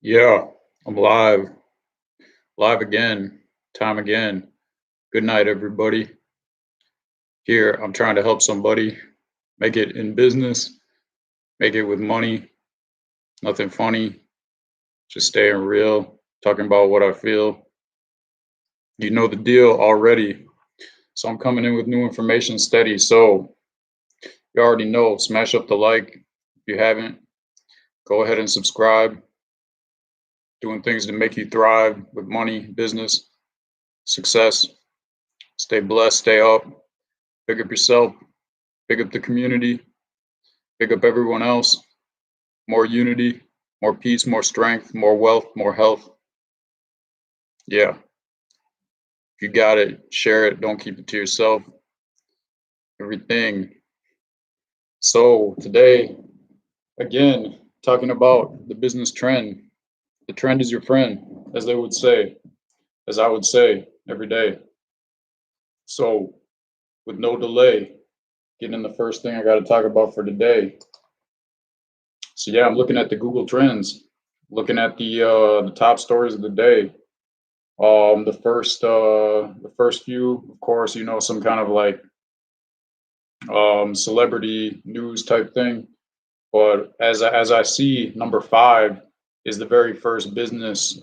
Yeah, I'm live again, time again. Good night, everybody. Here, I'm trying to help somebody make it in business, make it with money, nothing funny, just staying real, talking about what I feel. You know the deal already. So I'm coming in with new information steady. So you already know, smash up the like. If you haven't, go ahead and subscribe. Doing things to make you thrive with money, business, success. Stay blessed, stay up, pick up yourself, pick up the community, pick up everyone else. More unity, more peace, more strength, more wealth, more health. Yeah, if you got it, share it. Don't keep it to yourself. Everything. So today, again, talking about the business trend. The trend is your friend, as they would say, as I would say every day. So, with no delay, getting in the first thing I got to talk about for today. So yeah, I'm looking at the Google Trends, looking at the top stories of the day. The first few, of course, some kind of like celebrity news type thing. But as I see, number five is the very first business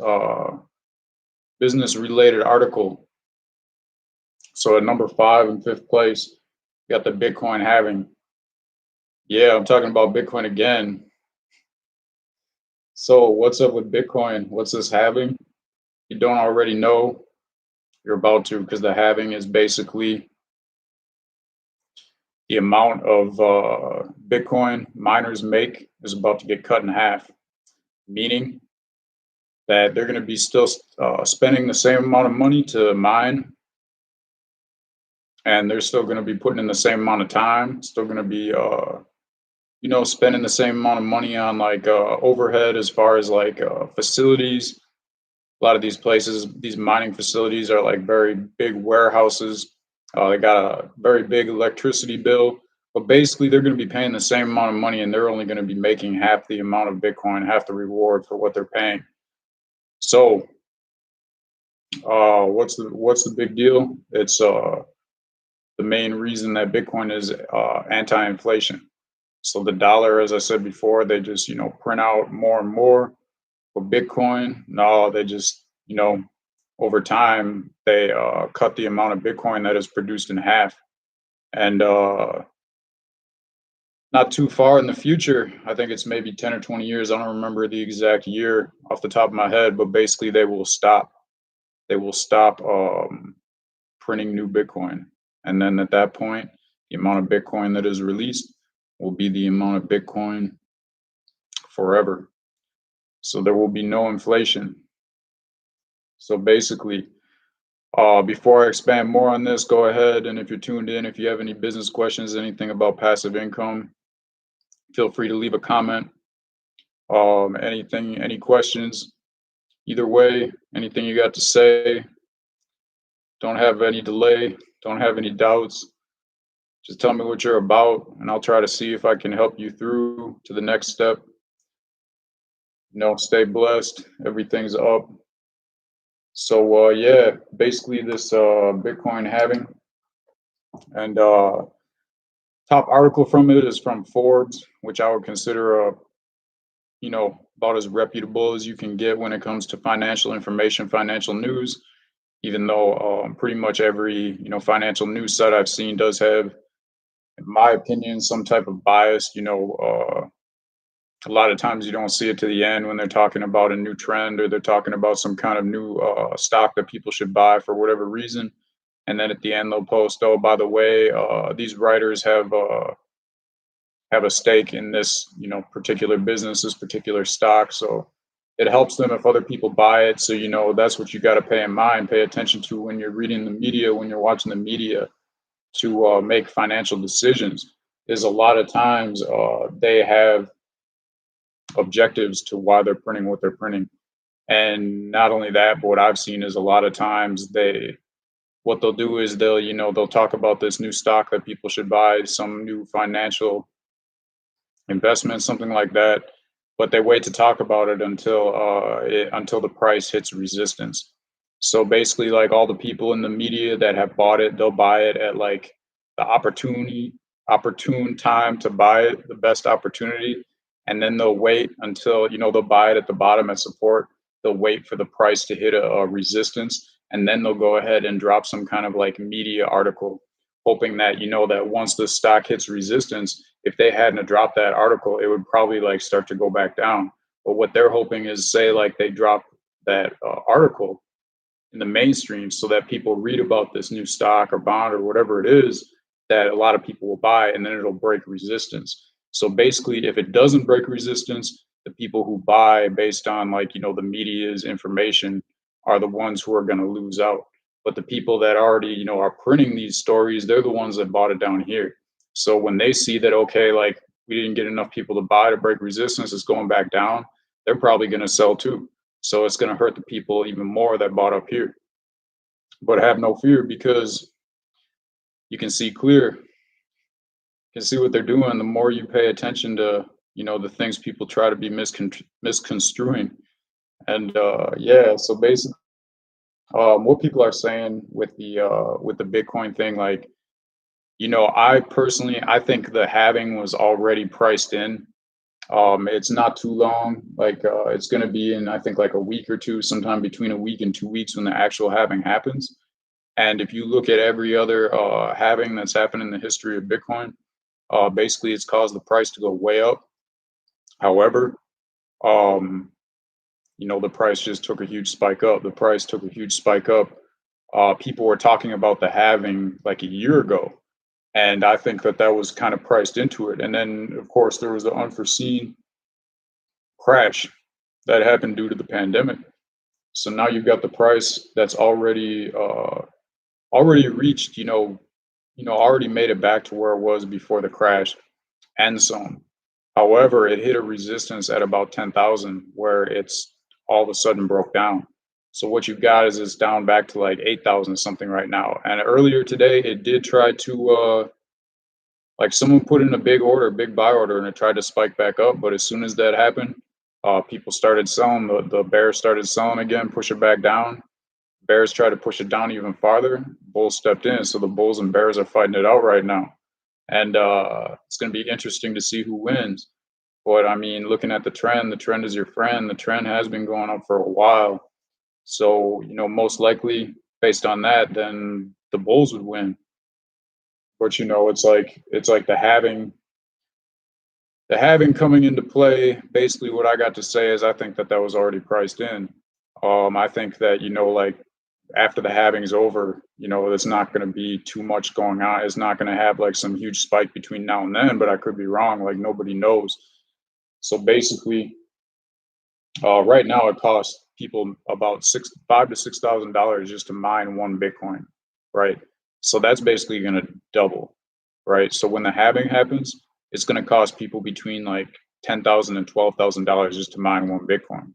related article. So at number five in fifth place, you got the Bitcoin halving. Yeah, I'm talking about Bitcoin again. So what's up with Bitcoin? What's this halving? You don't already know, you're about to, because the halving is basically the amount of Bitcoin miners make is about to get cut in half, meaning that they're going to be still spending the same amount of money to mine, and they're still going to be putting in the same amount of time, still going to be, spending the same amount of money on like overhead as far as like facilities. A lot of these places, these mining facilities are like very big warehouses. They got a very big electricity bill, but basically they're going to be paying the same amount of money, and they're only going to be making half the amount of Bitcoin, half the reward for what they're paying. So, what's the big deal? It's the main reason that Bitcoin is anti-inflation. So the dollar, as I said before, they just print out more and more. For Bitcoin, no, they just over time they cut the amount of Bitcoin that is produced in half. And not too far in the future, I think it's maybe 10 or 20 years. I don't remember the exact year off the top of my head, but basically they will stop. They will stop printing new Bitcoin. And then at that point, the amount of Bitcoin that is released will be the amount of Bitcoin forever. So there will be no inflation. So basically, before I expand more on this, go ahead and if you're tuned in, if you have any business questions, anything about passive income, feel free to leave a comment. Any questions, either way, anything you got to say, don't have any delay, don't have any doubts. Just tell me what you're about, and I'll try to see if I can help you through to the next step. Stay blessed. Everything's up. So yeah, basically this Bitcoin halving, and top article from it is from Forbes, which I would consider about as reputable as you can get when it comes to financial information, financial news. Even though pretty much every financial news site I've seen does have, in my opinion, some type of bias. A lot of times you don't see it to the end when they're talking about a new trend or they're talking about some kind of new stock that people should buy for whatever reason. And then at the end they'll post, oh, by the way, these writers have a stake in this particular business, this particular stock. So it helps them if other people buy it. So that's what you got to pay in mind, pay attention to when you're reading the media, when you're watching the media, to make financial decisions. Is a lot of times they have objectives to why they're printing what they're printing. And not only that, but what I've seen is a lot of times what they'll do is they'll talk about this new stock that people should buy, some new financial investment, something like that. but they wait to talk about it until the price hits resistance. So basically, like all the people in the media that have bought it, they'll buy it at like the opportune time to buy it, the best opportunity, and then they'll wait until they'll buy it at the bottom at support. They'll wait for the price to hit a resistance, and then they'll go ahead and drop some kind of like media article, hoping that that once the stock hits resistance, if they hadn't dropped that article, it would probably like start to go back down. But what they're hoping is, say, like they drop that article in the mainstream so that people read about this new stock or bond or whatever it is that a lot of people will buy, and then it'll break resistance. So basically, if it doesn't break resistance, the people who buy based on like the media's information are the ones who are going to lose out. But the people that already are printing these stories, they're the ones that bought it down here. So when they see that, okay, like we didn't get enough people to buy to break resistance, it's going back down, they're probably going to sell too. So it's going to hurt the people even more that bought up here. But have no fear, because you can see clear, you can see what they're doing. The more you pay attention to, the things people try to be misconstruing. And yeah, so basically, what people are saying with the Bitcoin thing, like, I personally, I think the halving was already priced in. It's not too long. Like it's going to be in, I think, like a week or two, sometime between a week and 2 weeks when the actual halving happens. And if you look at every other halving that's happened in the history of Bitcoin, basically it's caused the price to go way up. However, um, the price just took a huge spike up. The price took a huge spike up. People were talking about the halving like a year ago, and I think that that was kind of priced into it. And then, of course, there was the unforeseen crash that happened due to the pandemic. So now you've got the price that's already reached, already made it back to where it was before the crash and some. However, it hit a resistance at about 10,000 where it's all of a sudden broke down. So what you've got is it's down back to like 8,000 something right now. And earlier today, it did try to, like someone put in a big order, big buy order, and it tried to spike back up. But as soon as that happened, people started selling. The bears started selling again, push it back down. Bears tried to push it down even farther. Bulls stepped in. So the bulls and bears are fighting it out right now. And it's going to be interesting to see who wins. But I mean, looking at the trend is your friend. The trend has been going up for a while. So, most likely based on that, then the Bulls would win. But it's like the having coming into play. Basically, what I got to say is I think that that was already priced in. I think that like after the halving's over, there's not going to be too much going on. It's not going to have like some huge spike between now and then. But I could be wrong. Like nobody knows. So basically, right now it costs people about $5,000 to $6,000 just to mine one Bitcoin, right? So that's basically going to double, right? So when the halving happens, it's going to cost people between like $10,000 and $12,000 just to mine one Bitcoin.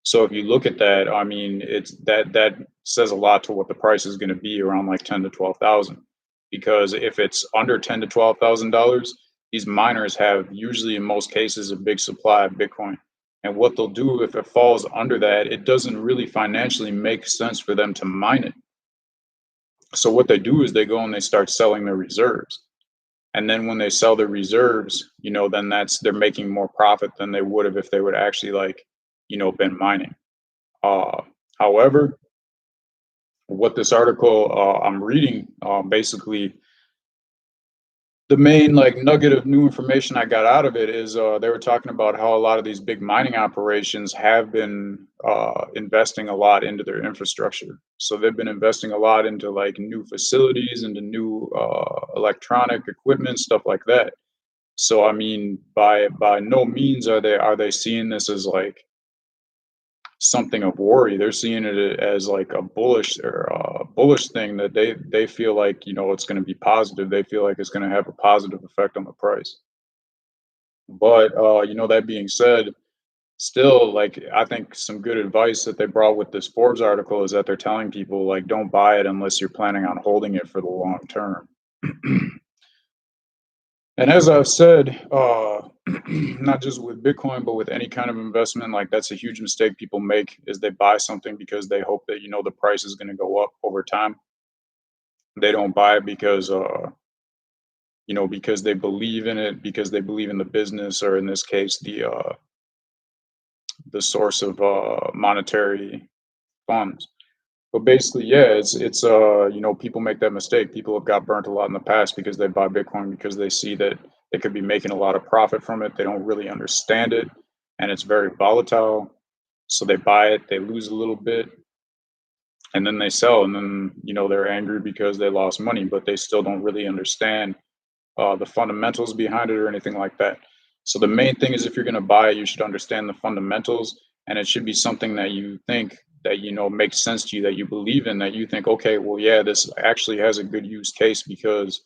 So if you look at that, I mean, it's that says a lot to what the price is going to be, around like 10 to 12,000. Because if it's under 10 to $12,000, these miners have usually, in most cases, a big supply of Bitcoin. And what they'll do if it falls under that, it doesn't really financially make sense for them to mine it. So what they do is they go and they start selling their reserves. And then when they sell their reserves, then they're making more profit than they would have if they would actually like, been mining. Uh, However, what this article I'm reading, basically the main like nugget of new information I got out of it is they were talking about how a lot of these big mining operations have been investing a lot into their infrastructure. So they've been investing a lot into like new facilities, into new electronic equipment, stuff like that. So I mean, by no means are they seeing this as like something of worry. They're seeing it as like a bullish thing that they feel like it's going to be positive. They feel like it's going to have a positive effect on the price. But that being said, still, like, I think some good advice that they brought with this Forbes article is that they're telling people like don't buy it unless you're planning on holding it for the long term. And as I've said, not just with Bitcoin, but with any kind of investment, like that's a huge mistake people make is they buy something because they hope that, the price is going to go up over time. They don't buy it because they believe in it, because they believe in the business, or in this case, the source of monetary funds. But basically, yeah, it's people make that mistake. People have got burnt a lot in the past because they buy Bitcoin because they see that they could be making a lot of profit from it. They don't really understand it, and it's very volatile. So they buy it, they lose a little bit, and then they sell, and then they're angry because they lost money, but they still don't really understand the fundamentals behind it or anything like that. So the main thing is if you're going to buy it, you should understand the fundamentals, and it should be something that you think that makes sense to you, that you believe in, that you think, okay, well, yeah, this actually has a good use case because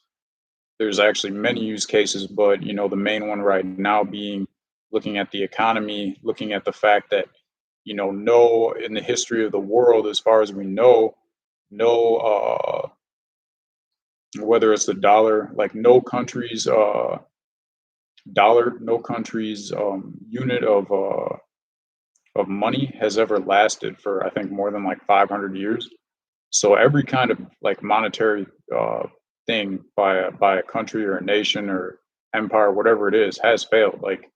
there's actually many use cases, but the main one right now being looking at the economy, looking at the fact that no in the history of the world, as far as we know, no whether it's the dollar, like no country's unit of money has ever lasted for, I think, more than like 500 years. So every kind of like monetary thing by a country or a nation or empire, whatever it is, has failed. Like,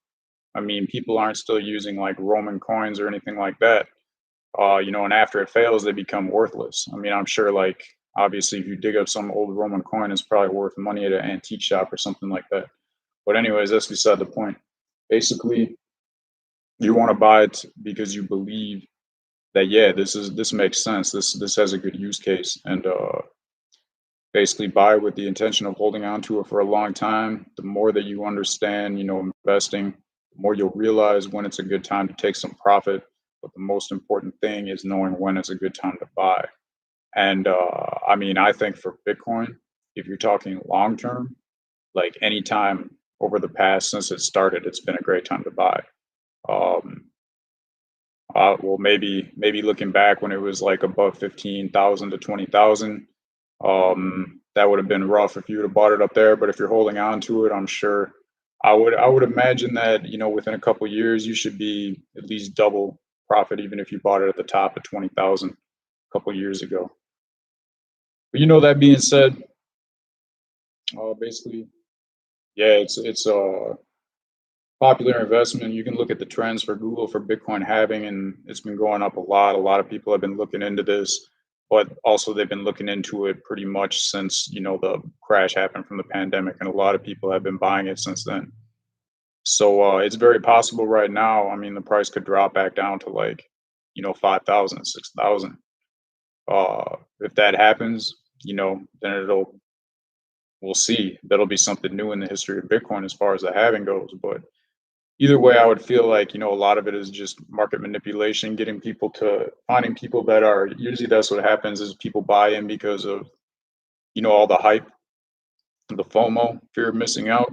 I mean, people aren't still using like Roman coins or anything like that. And after it fails, they become worthless. I mean, I'm sure, like, obviously, if you dig up some old Roman coin, it's probably worth money at an antique shop or something like that. But anyways, that's beside the point. Basically, you want to buy it because you believe that, yeah, this makes sense. This has a good use case, and basically buy with the intention of holding on to it for a long time. The more that you understand, investing, the more you'll realize when it's a good time to take some profit. But the most important thing is knowing when it's a good time to buy. And I mean, I think for Bitcoin, if you're talking long term, like any time over the past since it started, it's been a great time to buy. Um, well, maybe looking back when it was like above 15,000 to 20,000, that would have been rough if you would have bought it up there. But if you're holding on to it, I'm sure I would imagine that within a couple years you should be at least double profit, even if you bought it at the top of 20,000 a couple years ago. But that being said, basically, yeah, it's a popular investment. You can look at the trends for Google for Bitcoin halving, and it's been going up a lot. A lot of people have been looking into this, but also they've been looking into it pretty much since the crash happened from the pandemic, and a lot of people have been buying it since then. So it's very possible right now. I mean, the price could drop back down to like 5,000, 6,000. If that happens, then we'll see. That'll be something new in the history of Bitcoin as far as the halving goes. But either way, I would feel like a lot of it is just market manipulation, getting people to finding people that are usually that's what happens is people buy in because of all the hype, the FOMO, fear of missing out.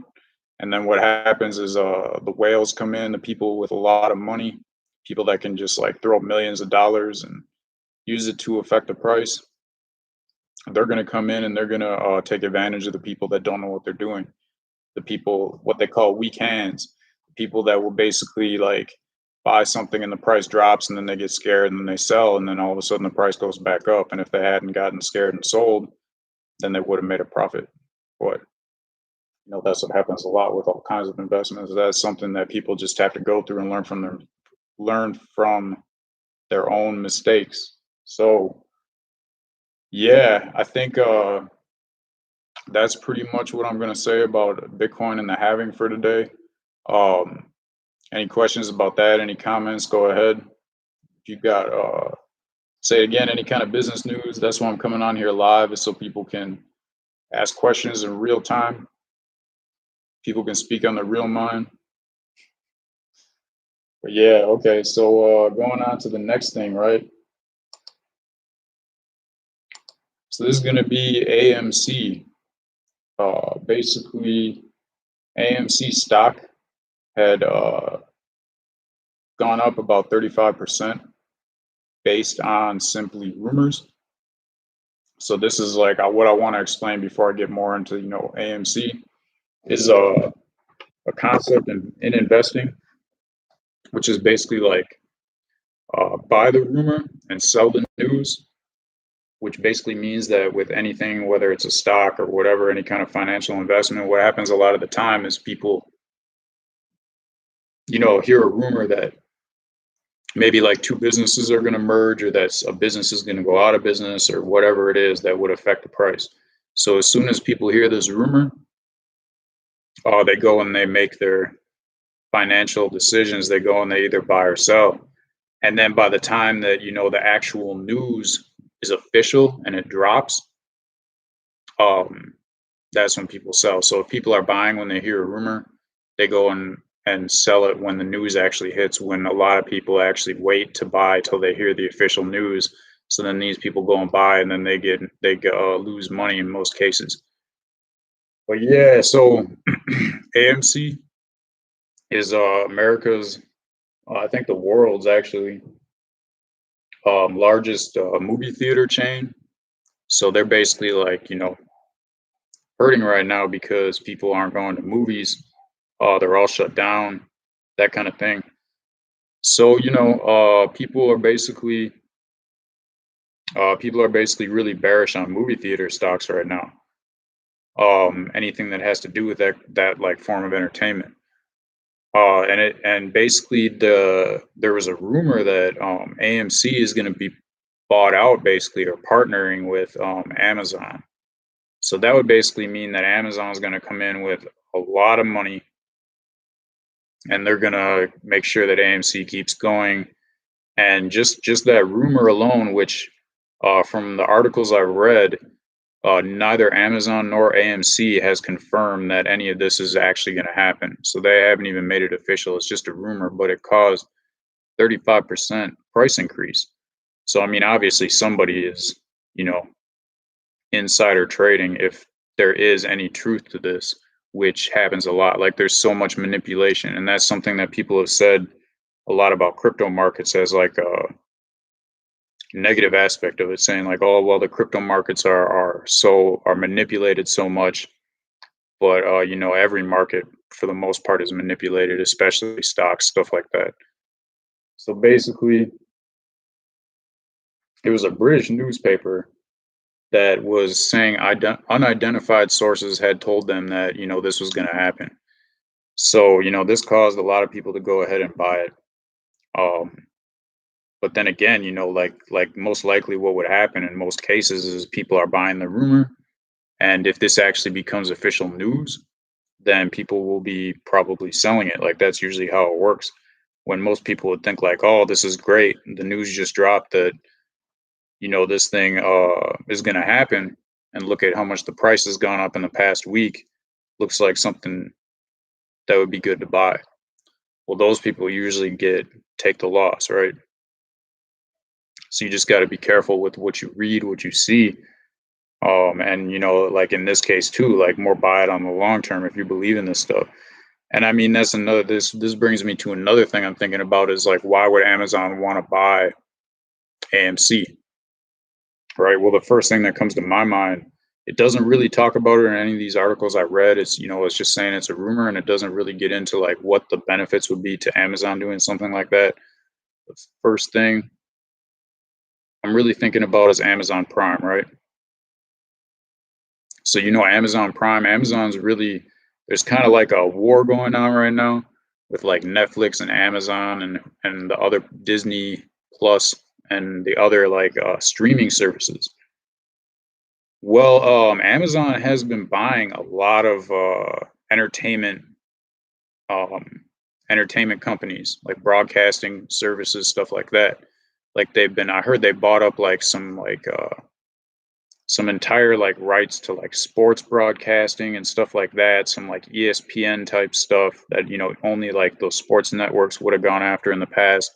And then what happens is the whales come in, the people with a lot of money, people that can just like throw millions of dollars and use it to affect the price. They're going to come in and they're going to take advantage of the people that don't know what they're doing. The people, what they call weak hands, people that will basically like buy something and the price drops and then they get scared and then they sell and then all of a sudden the price goes back up. And if they hadn't gotten scared and sold, then they would have made a profit. But that's what happens a lot with all kinds of investments. That's something that people just have to go through and learn from their own mistakes. So yeah, I think that's pretty much what I'm gonna say about Bitcoin and the halving for today. Um, any questions about that? Any comments? Go ahead. If you got say again, any kind of business news, that's why I'm coming on here live, is so people can ask questions in real time. People can speak on their real mind. But yeah, okay. So going on to the next thing, right? So this is gonna be AMC. Basically, AMC stock had gone up about 35% based on simply rumors. So this is like what I want to explain before I get more into AMC. is a concept in investing, which is basically like buy the rumor and sell the news, which basically means that with anything, whether it's a stock or whatever, any kind of financial investment, what happens a lot of the time is people, hear a rumor that maybe like two businesses are going to merge or that a business is going to go out of business or whatever it is that would affect the price. So as soon as people hear this rumor, they go and they make their financial decisions. They go and they either buy or sell. And then by the time that, the actual news is official and it drops, um, that's when people sell. So if people are buying when they hear a rumor, they go and sell it when the news actually hits, when a lot of people actually wait to buy till they hear the official news. So then these people go and buy, and then they lose money in most cases. But yeah, so AMC is America's, I think the world's actually largest movie theater chain. So they're basically like, hurting right now because people aren't going to movies. They're all shut down, that kind of thing. So, people are basically really bearish on movie theater stocks right now. Anything that has to do with that like form of entertainment. And basically there was a rumor that AMC is going to be bought out basically or partnering with Amazon. So that would basically mean that Amazon is going to come in with a lot of money, and they're going to make sure that AMC keeps going. And just that rumor alone, which from the articles I've read, neither Amazon nor AMC has confirmed that any of this is actually going to happen. So they haven't even made it official. It's just a rumor, but it caused 35% price increase. So I mean, obviously somebody is, insider trading if there is any truth to this, which happens a lot. Like there's so much manipulation, and that's something that people have said a lot about crypto markets as like a negative aspect of it, saying like, oh well, the crypto markets are manipulated so much. But every market for the most part is manipulated, especially stocks, stuff like that. So basically, it was a British newspaper that was saying unidentified sources had told them that this was going to happen. So this caused a lot of people to go ahead and buy it. Um, but then again, like most likely what would happen in most cases is people are buying the rumor, and if this actually becomes official news, then people will be probably selling it. Like that's usually how it works. When most people would think like, oh, this is great, the news just dropped that this thing is going to happen, and look at how much the price has gone up in the past week, looks like something that would be good to buy. Well, those people usually take the loss, right? So you just got to be careful with what you read, what you see. And like in this case too, like more buy it on the long term if you believe in this stuff. And I mean, that's another, this brings me to another thing I'm thinking about is like, why would Amazon want to buy AMC? Right. Well, the first thing that comes to my mind, it doesn't really talk about it in any of these articles I read. It's, it's just saying it's a rumor, and it doesn't really get into like what the benefits would be to Amazon doing something like that. The first thing I'm really thinking about is Amazon Prime, right? So, Amazon Prime, Amazon's really, there's kind of like a war going on right now with like Netflix and Amazon and the other Disney Plus and the other like streaming services. Well, Amazon has been buying a lot of um, entertainment companies, like broadcasting services, stuff like that. Like I heard they bought up like some entire like rights to like sports broadcasting and stuff like that, some like ESPN type stuff that only like those sports networks would have gone after in the past.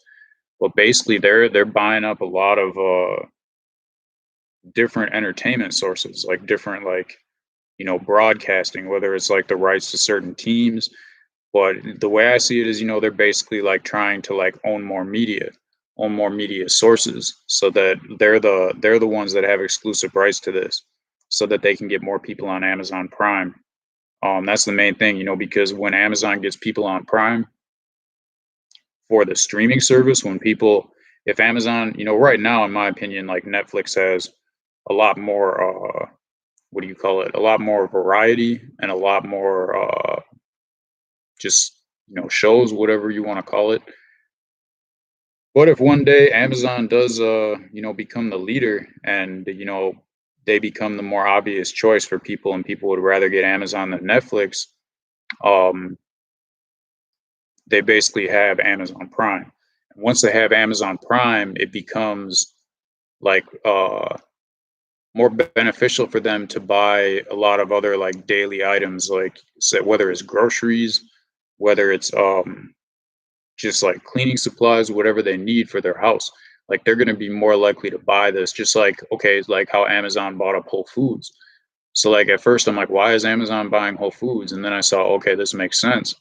But basically, they're buying up a lot of different entertainment sources, like different like broadcasting, whether it's like the rights to certain teams. But the way I see it is, they're basically like trying to like own more media sources, so that they're the ones that have exclusive rights to this, so that they can get more people on Amazon Prime. That's the main thing, because when Amazon gets people on Prime for the streaming service, if Amazon, right now, in my opinion, like Netflix has a lot more, what do you call it? A lot more variety and a lot more, just, shows, whatever you want to call it. What if one day Amazon does, become the leader and, they become the more obvious choice for people and people would rather get Amazon than Netflix? Um, they basically have Amazon Prime. And once they have Amazon Prime, it becomes like more beneficial for them to buy a lot of other like daily items, like whether it's groceries, whether it's just like cleaning supplies, whatever they need for their house. Like they're going to be more likely to buy this, just like, okay, like how Amazon bought up Whole Foods. So like at first I'm like, why is Amazon buying Whole Foods? And then I saw, okay, this makes sense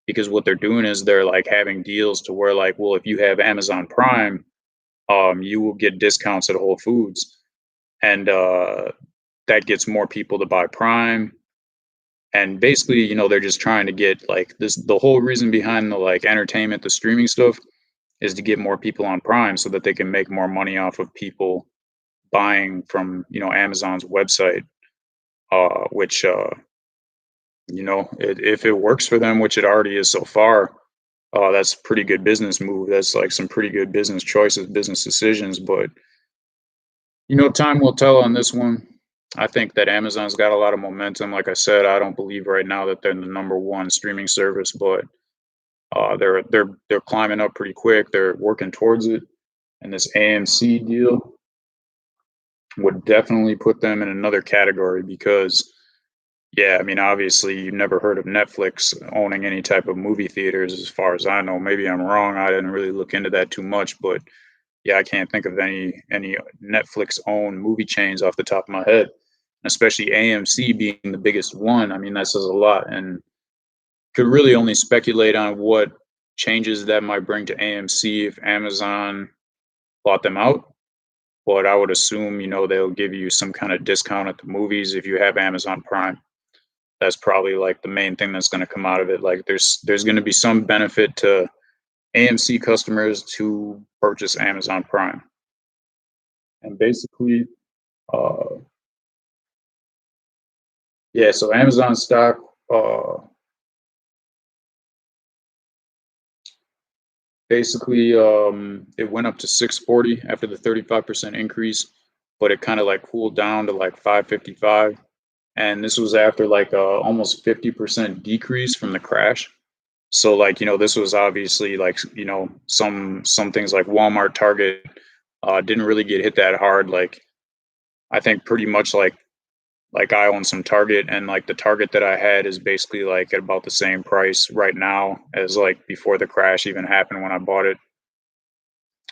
because what they're doing is they're like having deals to where like, well, if you have Amazon Prime, you will get discounts at Whole Foods, and that gets more people to buy Prime. And basically, they're just trying to get like this. The whole reason behind the like entertainment, the streaming stuff, is to get more people on Prime so that they can make more money off of people buying from Amazon's website. Which if it works for them, which it already is so far, that's a pretty good business move. That's like some pretty good business choices, business decisions. But time will tell on this one. I think that Amazon's got a lot of momentum. Like I said, I don't believe right now that they're the number one streaming service, but they're climbing up pretty quick. They're working towards it, and this AMC deal would definitely put them in another category because, yeah, I mean, obviously, you've never heard of Netflix owning any type of movie theaters, as far as I know. Maybe I'm wrong. I didn't really look into that too much, but yeah, I can't think of any Netflix owned movie chains off the top of my head. Especially AMC being the biggest one. I mean, that says a lot, and could really only speculate on what changes that might bring to AMC if Amazon bought them out. But I would assume, they'll give you some kind of discount at the movies if you have Amazon Prime. That's probably like the main thing that's going to come out of it. Like there's going to be some benefit to AMC customers to purchase Amazon Prime. And basically, uh, yeah, so Amazon stock, uh, basically, it went up to 640 after the 35% increase, but it kind of like cooled down to like 555. And this was after like almost 50% decrease from the crash. So like, this was obviously like, some things like Walmart, Target didn't really get hit that hard. Like I think pretty much like I own some Target, and like the Target that I had is basically like at about the same price right now as like before the crash even happened when I bought it.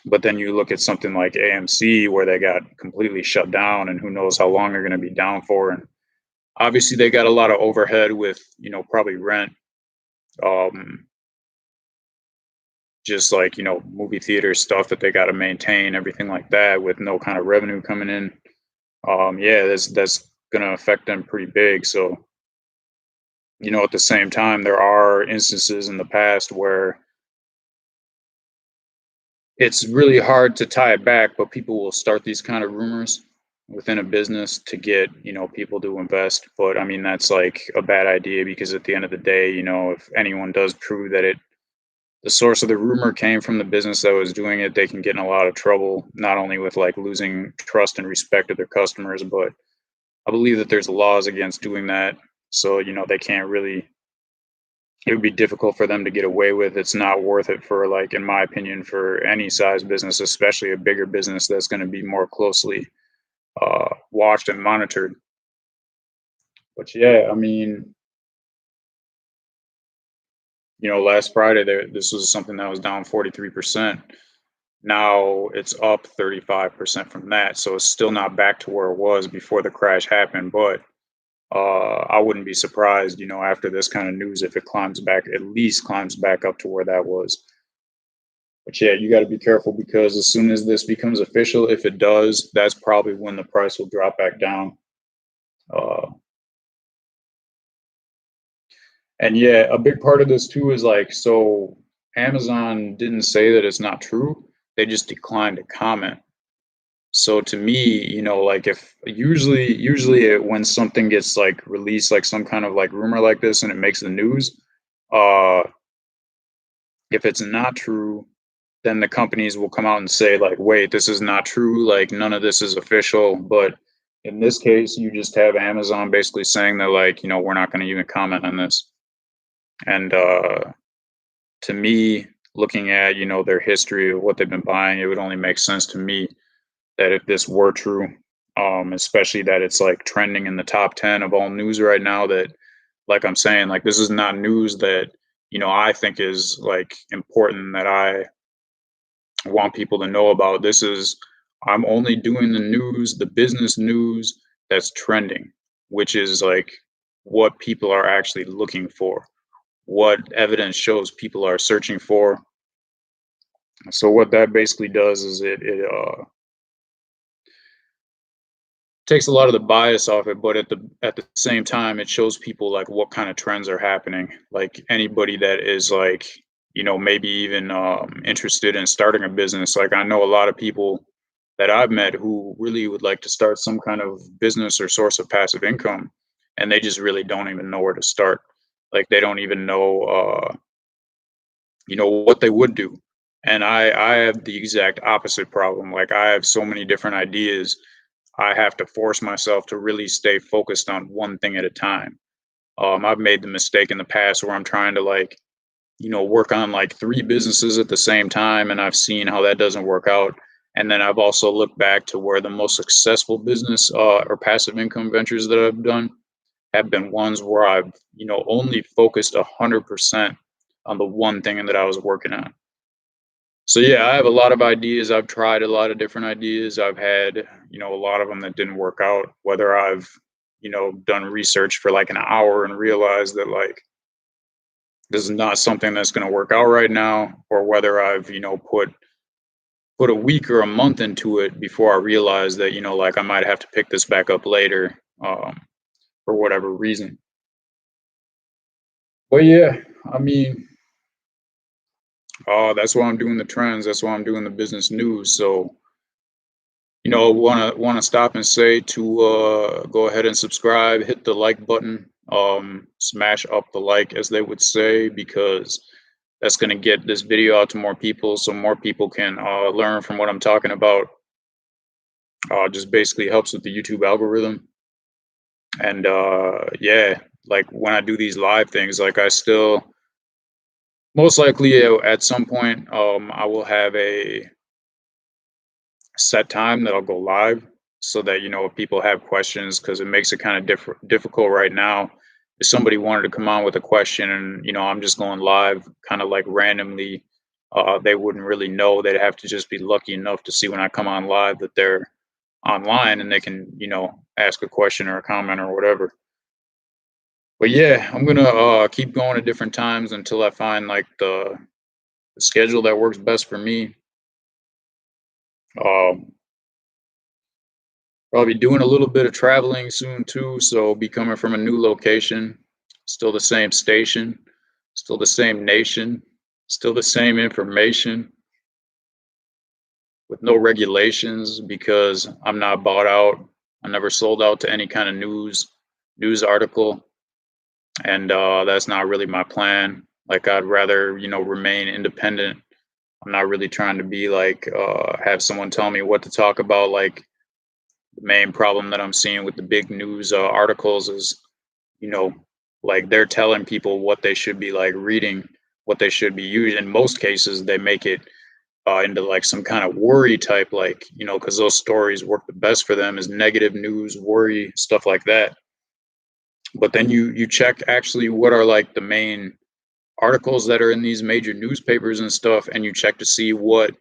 But then you look at something like AMC where they got completely shut down and who knows how long they're going to be down for. And obviously they got a lot of overhead with, probably rent, um, just like, movie theater stuff that they got to maintain, everything like that with no kind of revenue coming in. Yeah, that's going to affect them pretty big. So, at the same time, there are instances in the past where it's really hard to tie it back, but people will start these kind of rumors within a business to get, people to invest. But I mean, that's like a bad idea because at the end of the day, if anyone does prove that the source of the rumor came from the business that was doing it, they can get in a lot of trouble, not only with like losing trust and respect of their customers, but I believe that there's laws against doing that. So, they can't really, it would be difficult for them to get away with. It's not worth it for, like, in my opinion, for any size business, especially a bigger business that's going to be more closely watched and monitored. But yeah, I mean, last Friday this was something that was down 43%. Now it's up 35% from that, so it's still not back to where it was before the crash happened. But I wouldn't be surprised, after this kind of news, if it climbs back, at least climbs back up to where that was. But yeah, you got to be careful because as soon as this becomes official, if it does, that's probably when the price will drop back down. Uh, And yeah, a big part of this too is like, so Amazon didn't say that it's not true. They just declined to comment. So to me, like if usually when something gets like released, like some kind of like rumor like this and it makes the news, uh, if it's not true, then the companies will come out and say like, wait, this is not true. Like none of this is official. But in this case, you just have Amazon basically saying that like, we're not going to even comment on this. And to me, looking at, their history of what they've been buying, it would only make sense to me that if this were true, especially that it's like trending in the top 10 of all news right now, that like I'm saying, like this is not news that, I think is like important that I want people to know about. This is, I'm only doing the news, the business news that's trending, which is like what people are actually looking for, what evidence shows people are searching for. So what that basically does is it takes a lot of the bias off it, but at the same time, it shows people like what kind of trends are happening. Like anybody that is like, maybe even interested in starting a business. Like I know a lot of people that I've met who really would like to start some kind of business or source of passive income, and they just really don't even know where to start. Like they don't even know, what they would do. And I have the exact opposite problem. Like I have so many different ideas. I have to force myself to really stay focused on one thing at a time. I've made the mistake in the past where I'm trying to like, work on like three businesses at the same time, and I've seen how that doesn't work out. And then I've also looked back to where the most successful business or passive income ventures that I've done have been ones where I've, only focused 100% on the one thing that I was working on. So yeah, I have a lot of ideas. I've tried a lot of different ideas. I've had, a lot of them that didn't work out. Whether I've, done research for like an hour and realized that like this is not something that's going to work out right now, or whether I've, put a week or a month into it before I realized that, like I might have to pick this back up later, for whatever reason. But yeah, I mean, that's why I'm doing the trends. That's why I'm doing the business news. So want to stop and say to go ahead and subscribe, hit the like button, smash up the like, as they would say, because that's going to get this video out to more people, so more people can learn from what I'm talking about. Just basically helps with the YouTube algorithm. And yeah, like when I do these live things, like I still most likely at some point I will have a set time that I'll go live, so that if people have questions, because it makes it kind of difficult right now. If somebody wanted to come on with a question and I'm just going live kind of like randomly, they wouldn't really know. They'd have to just be lucky enough to see when I come on live that they're online and they can ask a question or a comment or whatever. But yeah, I'm gonna keep going at different times until I find like the schedule that works best for me. um I'll be doing a little bit of traveling soon too, so be coming from a new location, still the same station, still the same nation, still the same information with no regulations, because I'm not bought out. I never sold out to any kind of news article, and that's not really my plan. Like I'd rather, remain independent. I'm not really trying to be like have someone tell me what to talk about. Like the main problem that I'm seeing with the big news articles is, you know, like they're telling people what they should be like reading, what they should be using. In most cases, they make it into like some kind of worry type, like, because those stories work the best for them is negative news, worry, stuff like that. But then you check actually what are like the main articles that are in these major newspapers and stuff, and you check to see what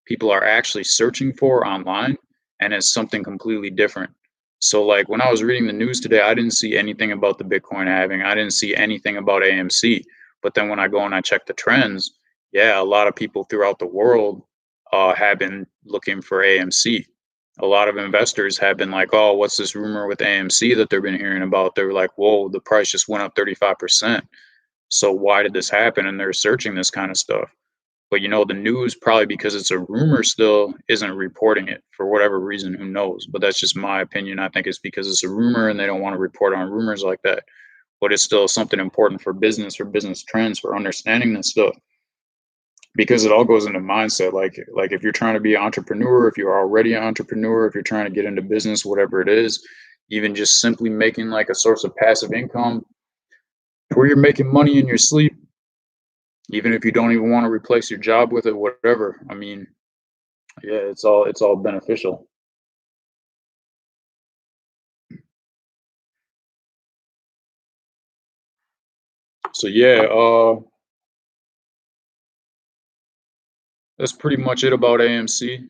people are actually searching for online, and it's something completely different. So like when I was reading the news today, I didn't see anything about the Bitcoin halving. I didn't see anything about AMC. But then when I go and I check the trends, yeah, a lot of people throughout the world have been looking for AMC. A lot of investors have been like, oh, what's this rumor with AMC that they've been hearing about? They were like, whoa, the price just went up 35%. So why did this happen? And they're searching this kind of stuff. But the news, probably because it's a rumor still, isn't reporting it for whatever reason. Who knows? But that's just my opinion. I think it's because it's a rumor and they don't want to report on rumors like that. But it's still something important for business trends, for understanding this stuff, because it all goes into mindset. Like if you're trying to be an entrepreneur, if you're already an entrepreneur, if you're trying to get into business, whatever it is, even just simply making like a source of passive income where you're making money in your sleep, even if you don't even want to replace your job with it, whatever. I mean, yeah, it's all beneficial. So yeah, that's pretty much it about AMC.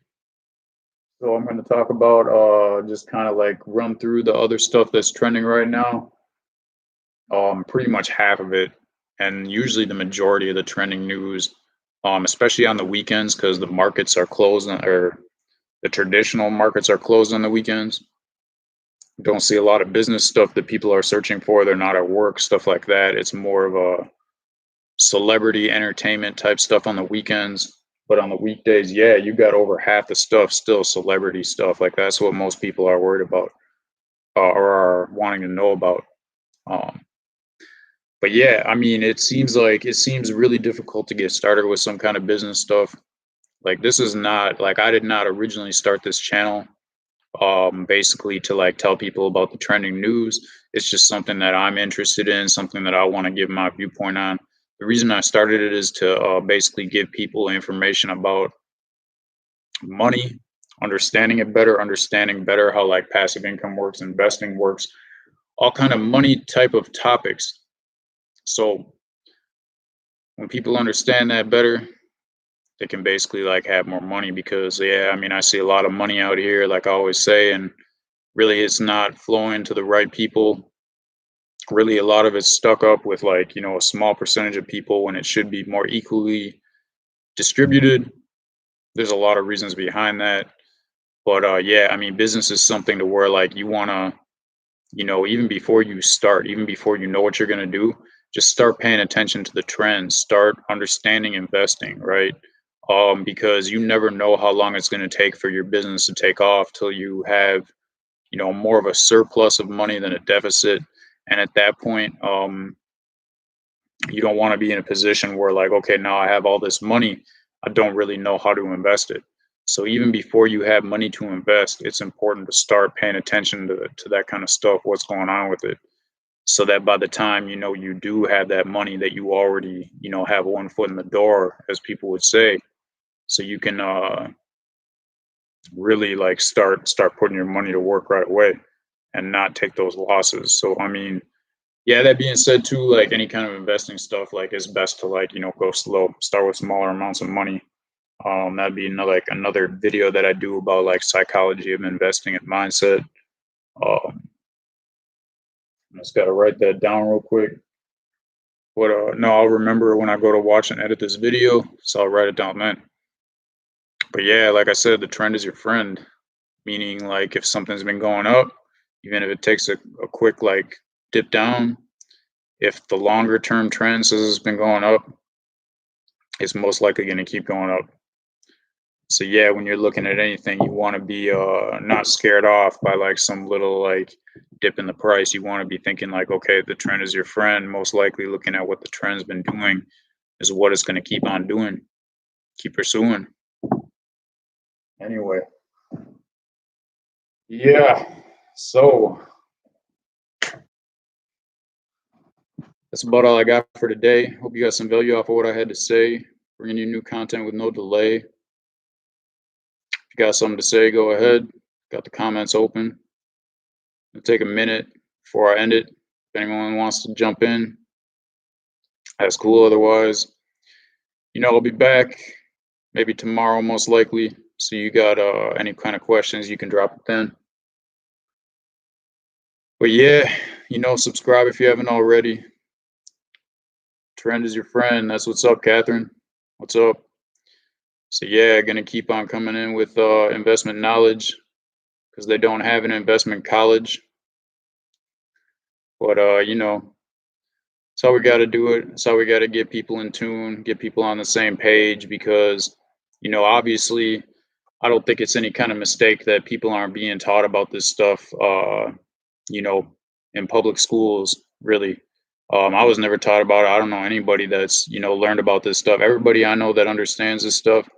So I'm going to talk about just kind of like run through the other stuff that's trending right now. Pretty much half of it, and usually the majority of the trending news, especially on the weekends, because the markets are closed or the traditional markets are closed on the weekends. Don't see a lot of business stuff that people are searching for. They're not at work, stuff like that. It's more of a celebrity entertainment type stuff on the weekends. But on the weekdays, yeah, you got over half the stuff still celebrity stuff. Like that's what most people are worried about, or are wanting to know about. Um, but yeah, I mean, it seems really difficult to get started with some kind of business stuff. Like this is not like I did not originally start this channel basically to like tell people about the trending news. It's just something that I'm interested in, something that I want to give my viewpoint on. The reason I started it is to basically give people information about money, understanding better how like passive income works, investing works, all kind of money type of topics. So when people understand that better, they can basically like have more money because yeah, I mean I see a lot of money out here, like I always say, and really it's not flowing to the right people. Really a lot of it's stuck up with like, a small percentage of people when it should be more equally distributed. There's a lot of reasons behind that. But yeah, I mean business is something to where like you wanna, even before you start, even before you know what you're gonna do, just start paying attention to the trends, start understanding investing, right? Because you never know how long it's gonna take for your business to take off till you have more of a surplus of money than a deficit. And at that point, you don't want to be in a position where like, okay, now I have all this money, I don't really know how to invest it. So even before you have money to invest, it's important to start paying attention to that kind of stuff, what's going on with it, so that by the time you do have that money, that you already have one foot in the door, as people would say, so you can really like start putting your money to work right away and not take those losses. So I mean, yeah, that being said too, like any kind of investing stuff, like it's best to like, go slow, start with smaller amounts of money. That'd be another video that I do about like psychology of investing and mindset. I just gotta write that down real quick. But no, I'll remember when I go to watch and edit this video, so I'll write it down then. But yeah, like I said, the trend is your friend. Meaning like if something's been going up, even if it takes a quick like dip down, if the longer term trend says it's been going up, it's most likely going to keep going up. So yeah, when you're looking at anything, you want to be not scared off by like some little like dip in the price. You want to be thinking like, okay, the trend is your friend. Most likely looking at what the trend's been doing is what it's going to keep on doing, keep pursuing. Anyway, yeah. So that's about all I got for today. Hope you got some value off of what I had to say. Bringing you new content with no delay. If you got something to say, go ahead. Got the comments open. It'll take a minute before I end it. If anyone wants to jump in, that's cool. Otherwise, I'll be back maybe tomorrow, most likely. So you got any kind of questions, you can drop it then. But yeah, subscribe if you haven't already. Trend is your friend. That's what's up, Catherine. What's up? So yeah, gonna keep on coming in with investment knowledge because they don't have an investment college. But That's how we got to do it. That's how we got to get people in tune, get people on the same page because, obviously, I don't think it's any kind of mistake that people aren't being taught about this stuff, you know, in public schools, really. I was never taught about it. I don't know anybody that's, learned about this stuff. Everybody I know that understands this stuff,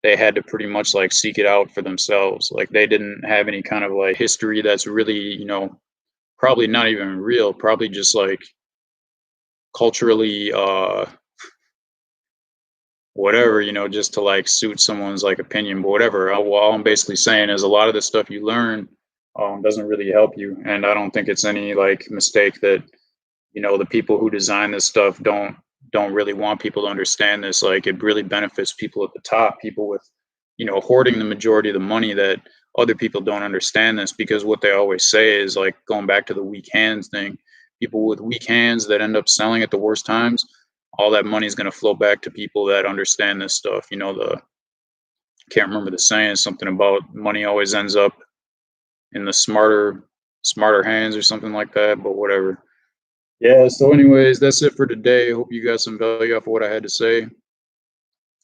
they had to pretty much like seek it out for themselves. Like they didn't have any kind of like history that's really, probably not even real, probably just like culturally whatever, just to like suit someone's like opinion, but whatever. All I'm basically saying is a lot of the stuff you learn doesn't really help you, and I don't think it's any like mistake that the people who design this stuff don't really want people to understand this. Like it really benefits people at the top, people with hoarding the majority of the money, that other people don't understand this because what they always say is like going back to the weak hands thing. People with weak hands that end up selling at the worst times, all that money is going to flow back to people that understand this stuff. The can't remember the saying, something about money always ends up in the smarter hands or something like that, but whatever. Yeah, so anyways, that's it for today. Hope you got some value off of what I had to say.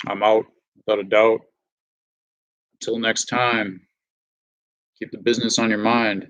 I'm out without a doubt. Until next time, keep the business on your mind.